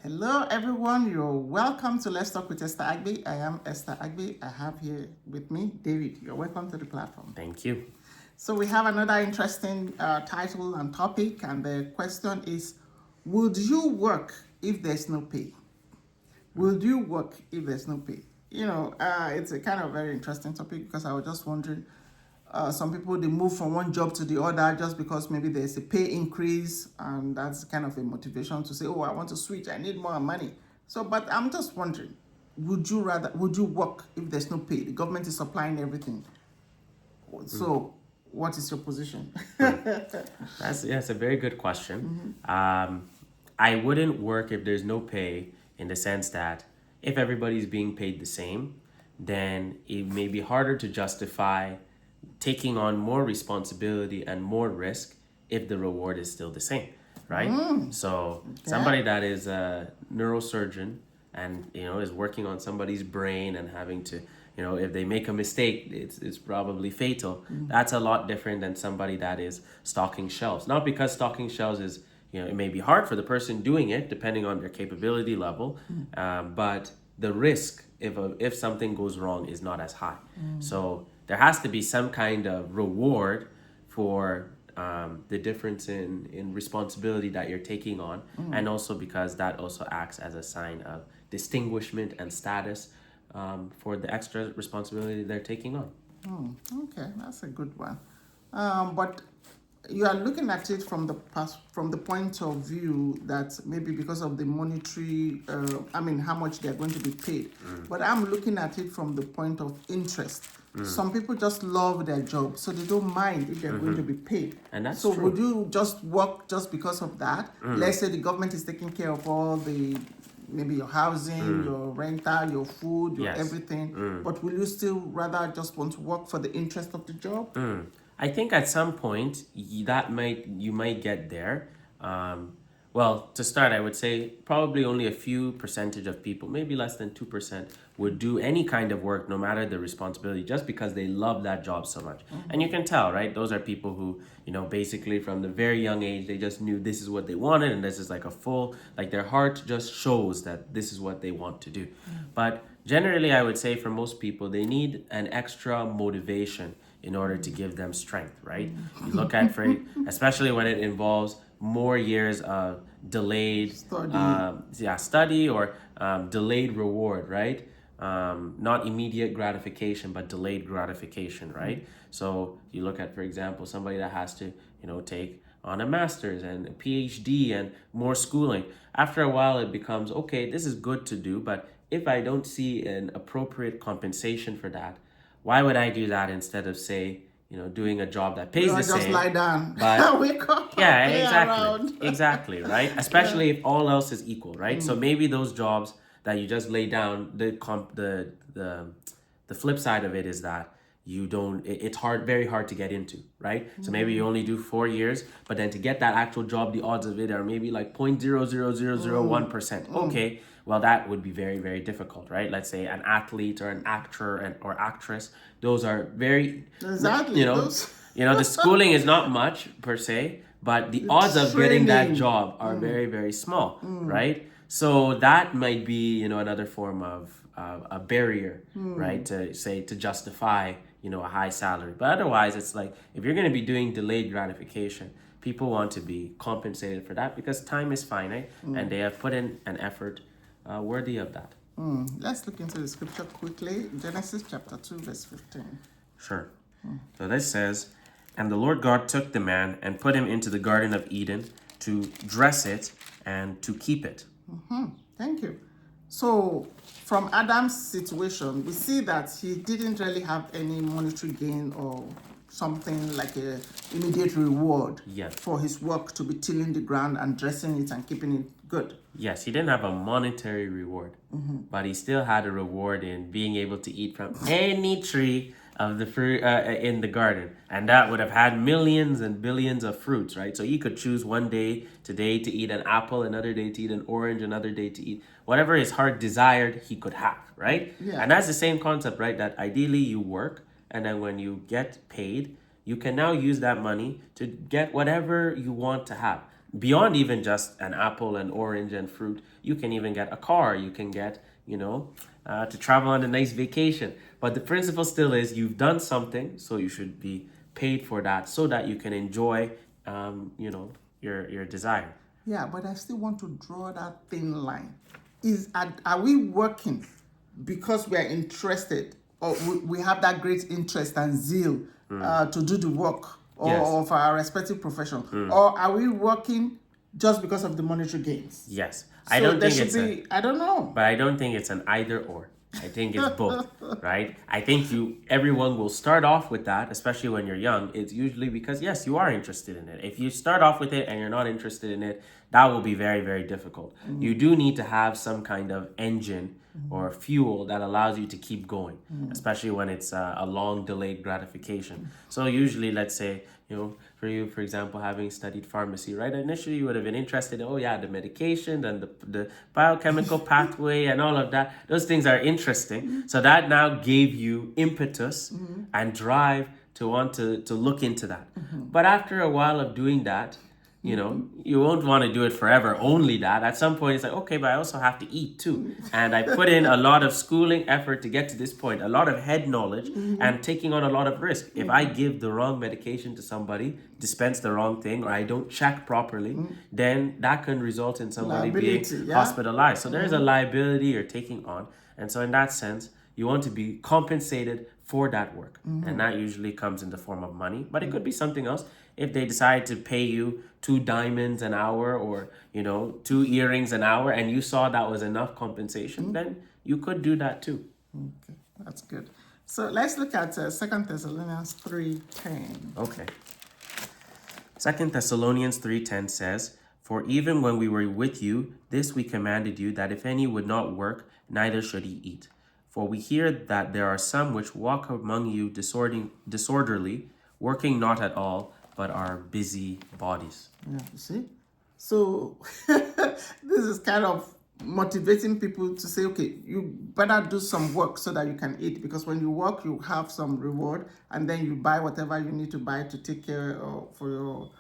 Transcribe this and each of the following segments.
Hello, everyone. You're welcome to Let's Talk with Esther Agbi. I am Esther Agbi. I have here with me David. You're welcome to the platform. Thank you. So we have another interesting title and topic, and the question is: would you work if there's no pay? Would you work if there's no pay? It's a kind of very interesting topic because I was just wondering. Some people they move from one job to the other just because maybe there's a pay increase, and that's kind of a motivation to say, "Oh, I want to switch. I need more money." So, but I'm just wondering, would you work if there's no pay? The government is supplying everything. So, what is your position? That's a very good question. I wouldn't work if there's no pay in the sense that if everybody's being paid the same, then it may be harder to justify taking on more responsibility and more risk if the reward is still the same, right? So somebody that is a neurosurgeon and is working on somebody's brain and having to if they make a mistake it's probably fatal. That's a lot different than somebody that is stocking shelves. Not because stocking shelves is it may be hard for the person doing it depending on their capability level, but the risk if something goes wrong is not as high. So there has to be some kind of reward for the difference in responsibility that you're taking on, and also because that also acts as a sign of distinguishment and status for the extra responsibility they're taking on. Okay, that's a good one. But you are looking at it from the point of view that maybe because of the monetary, how much they're going to be paid. But I'm looking at it from the point of interest. Some people just love their job, so they don't mind if they're going to be paid. And that's so true. Would you just work just because of that? Let's say the government is taking care of all the maybe your housing, your rental, your food, your Yes. everything. But will you still rather just want to work for the interest of the job? I think at some point you might get there. Well, to start, I would say probably only a few percentage of people, maybe less than 2%, would do any kind of work, no matter the responsibility, just because they love that job so much. And you can tell, right? Those are people who, basically from the very young age, they just knew this is what they wanted, and this is like their heart just shows that this is what they want to do. But generally, I would say for most people, they need an extra motivation in order to give them strength, right? You look at especially when it involves more years of delayed study or delayed reward, right? Not immediate gratification, but delayed gratification, right? So you look at, for example, somebody that has to, take on a master's and a PhD and more schooling. After a while, it becomes, okay, this is good to do, but if I don't see an appropriate compensation for that, why would I do that instead of, say, doing a job that pays the Just same? lie down. But Wake up. yeah, Play exactly. around. Exactly, right? Especially if all else is equal, right? So maybe those jobs that you just lay down, the flip side of it is that it's very hard to get into, right? So maybe you only do 4 years, but then to get that actual job, the odds of it are maybe like 0.00001%. Okay, well, that would be very, very difficult, right? Let's say an athlete or an actor or actress, those are very, Exactly. the schooling is not much per se, but the odds of getting that job are very, very small, right? So that might be, another form of a barrier, right? To justify, a high salary. But otherwise, it's like if you're going to be doing delayed gratification, people want to be compensated for that because time is finite and they have put in an effort worthy of that. Let's look into the scripture quickly. Genesis chapter 2, verse 15. Sure. So this says, "And the Lord God took the man and put him into the Garden of Eden to dress it and to keep it." Thank you. So, from Adam's situation, we see that he didn't really have any monetary gain or something like a immediate reward Yes. for his work to be tilling the ground and dressing it and keeping it good. Yes, he didn't have a monetary reward, but he still had a reward in being able to eat from any tree of the fruit in the garden, and that would have had millions and billions of fruits, right? So he could choose one day today to eat an apple, another day to eat an orange, another day to eat whatever his heart desired. He could have, right? Yeah. And that's the same concept, right? That ideally you work, and then when you get paid, you can now use that money to get whatever you want to have. beyond even just an apple and orange and fruit, you can even get a car. You can get, to travel on a nice vacation. But the principle still is you've done something, so you should be paid for that so that you can enjoy, your desire. Yeah, but I still want to draw that thin line. Are we working because we are interested, or we have that great interest and zeal to do the work Yes. of our respective profession, or are we working just because of the monetary gains? Yes. So I don't there think should it's be. I don't know. but I don't think it's an either or. I think it's both, right? I think everyone will start off with that, especially when you're young. It's usually because yes, you are interested in it. If you start off with it and you're not interested in it, that will be very, very difficult. You do need to have some kind of engine or fuel that allows you to keep going, especially when it's a long delayed gratification. So usually, let's say, for you, for example, having studied pharmacy, right? Initially, you would have been interested in, oh yeah, the medication and the biochemical pathway and all of that. Those things are interesting. So that now gave you impetus and drive to want to look into that. But after a while of doing that, you won't want to do it forever, only that. At some point, it's like, okay, but I also have to eat too. And I put in a lot of schooling effort to get to this point, a lot of head knowledge and taking on a lot of risk. If I give the wrong medication to somebody, dispense the wrong thing, or I don't check properly, then that can result in somebody being Liability, yeah. hospitalized. So there's a liability you're taking on. And so in that sense, you want to be compensated for that work. And that usually comes in the form of money, but it could be something else. If they decide to pay you 2 diamonds an hour or, 2 earrings an hour, and you saw that was enough compensation, then you could do that too. Okay, that's good. So let's look at 2 Thessalonians 3:10. Okay. 2 Thessalonians 3:10 says, "For even when we were with you, this we commanded you, that if any would not work, neither should he eat. For we hear that there are some which walk among you disorderly, working not at all, but are busy bodies." Yeah, you see? So this is kind of motivating people to say, okay, you better do some work so that you can eat, because when you work, you have some reward, and then you buy whatever you need to buy to take care of for your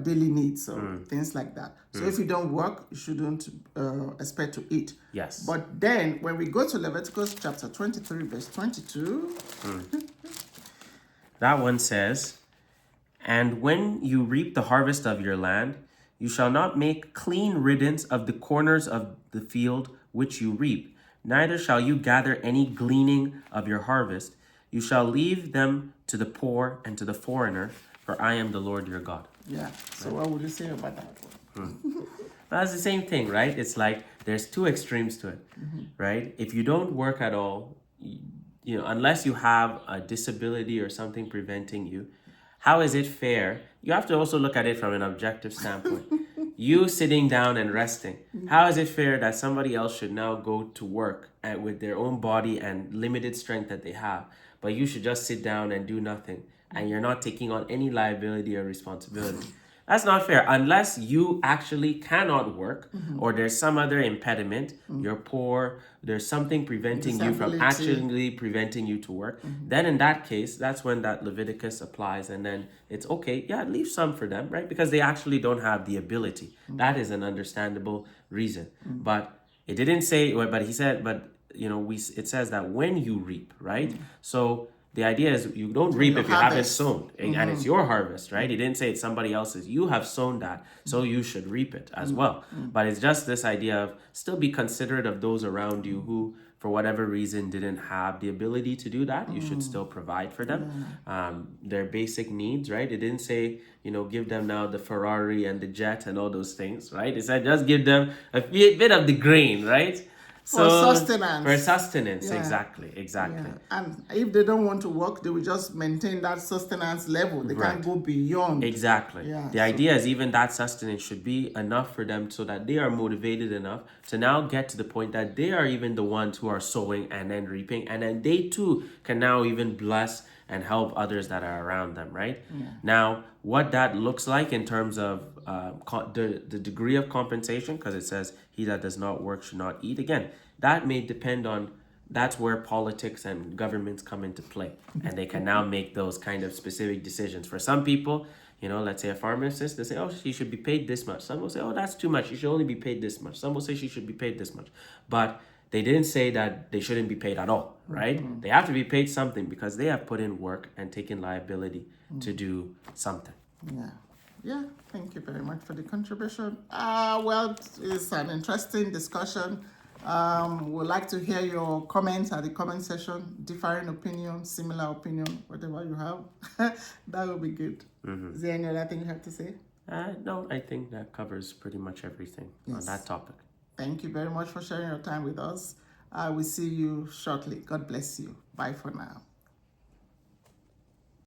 daily needs or things like that. So if you don't work, you shouldn't expect to eat. Yes. But then when we go to Leviticus chapter 23, verse 22. That one says, "And when you reap the harvest of your land, you shall not make clean riddance of the corners of the field which you reap, neither shall you gather any gleaning of your harvest. You shall leave them to the poor and to the foreigner, for I am the Lord your God." Yeah. So what would you say about that one? That's the same thing, right? It's like there's 2 extremes to it, right? If you don't work at all, unless you have a disability or something preventing you, how is it fair? You have to also look at it from an objective standpoint. You sitting down and resting, how is it fair that somebody else should now go to work with their own body and limited strength that they have, but you should just sit down and do nothing, and you're not taking on any liability or responsibility? That's not fair unless you actually cannot work or there's some other impediment, you're poor, there's something preventing you from actually preventing you to work. Then in that case, that's when that Leviticus applies, and then it's okay, yeah, leave some for them, right? Because they actually don't have the ability. That is an understandable reason. But it didn't say, but he said, it says that when you reap, right? So the idea is you don't reap if you haven't sown, and it's your harvest, right? He didn't say it's somebody else's. You have sown that, so you should reap it as well. But it's just this idea of still be considerate of those around you who, for whatever reason, didn't have the ability to do that. You should still provide for them their basic needs, right? It didn't say, give them now the Ferrari and the jet and all those things, right? It said just give them a bit of the grain, right? For sustenance. For sustenance, Yeah. exactly. Yeah. And if they don't want to work, they will just maintain that sustenance level. They can't go beyond. Exactly. Yeah, the idea is even that sustenance should be enough for them so that they are motivated enough to now get to the point that they are even the ones who are sowing and then reaping, and then they too can now even bless and help others that are around them, right? Yeah. Now, what that looks like in terms of the degree of compensation, because it says he that does not work should not eat. Again, that may depend on, that's where politics and governments come into play, and they can now make those kind of specific decisions. For some people, You know, let's say a pharmacist, they say, oh, she should be paid this much. Some will say, oh, that's too much. She should only be paid this much. Some will say she should be paid this much. But they didn't say that they shouldn't be paid at all, right? They have to be paid something because they have put in work and taken liability to do something. Yeah. Yeah, thank you very much for the contribution. Well, it's an interesting discussion. We'd like to hear your comments at the comment section, differing opinion, similar opinion, whatever you have. That would be good. Is there any other thing you have to say? No, I think that covers pretty much everything on that topic. Thank you very much for sharing your time with us. I will see you shortly. God bless you. Bye for now.